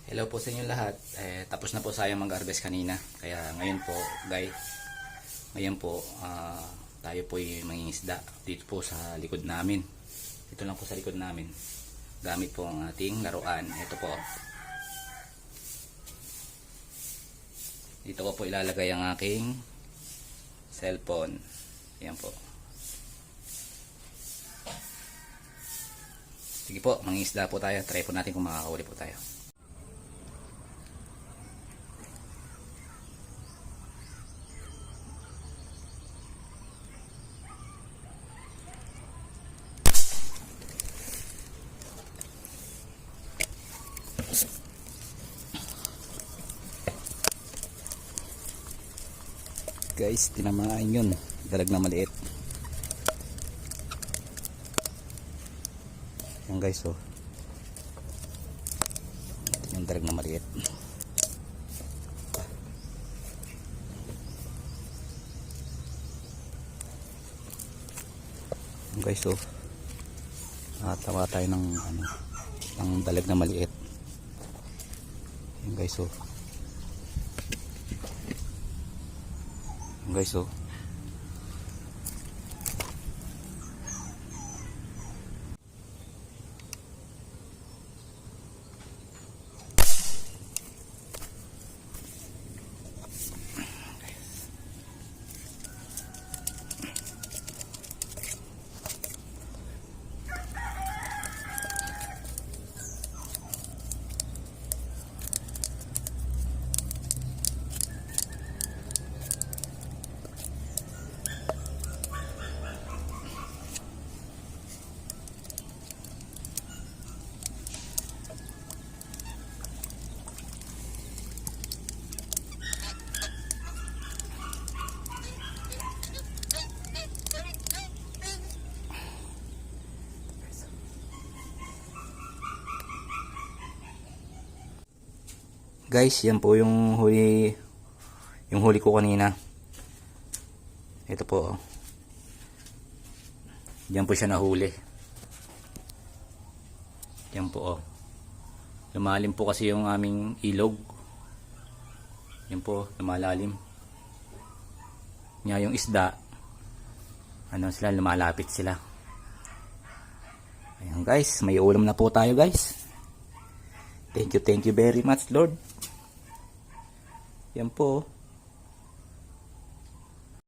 Hello po sa inyo lahat. Tapos na po sayang mag-harvest kanina. Kaya ngayon po, guys, tayo po yung mangingisda dito po sa likod namin. Ito lang po sa likod namin. Gamit po ang ating laruan. Ito po. Dito ko po ilalagay ang aking cellphone. Ayan po. Sige po, mangingisda po tayo. Try po natin kung makakahuli po tayo. Guys, tinamaan yun, dalag na maliit. Yan guys, oh, yung dalag na maliit. Yan guys, oh, nakatawa tayo ng ng dalag na maliit. Yan guys, oh, guys, oh. Guys, yan po yung huli ko kanina. Ito po, oh. Diyan po siya nahuli. Yan po, oh. Lumalim po kasi yung aming ilog. Yan po, lumalalim. Nya yung isda, sila, lumalapit sila. Ayan guys, may ulam na po tayo guys. Thank you very much Lord. Yan po.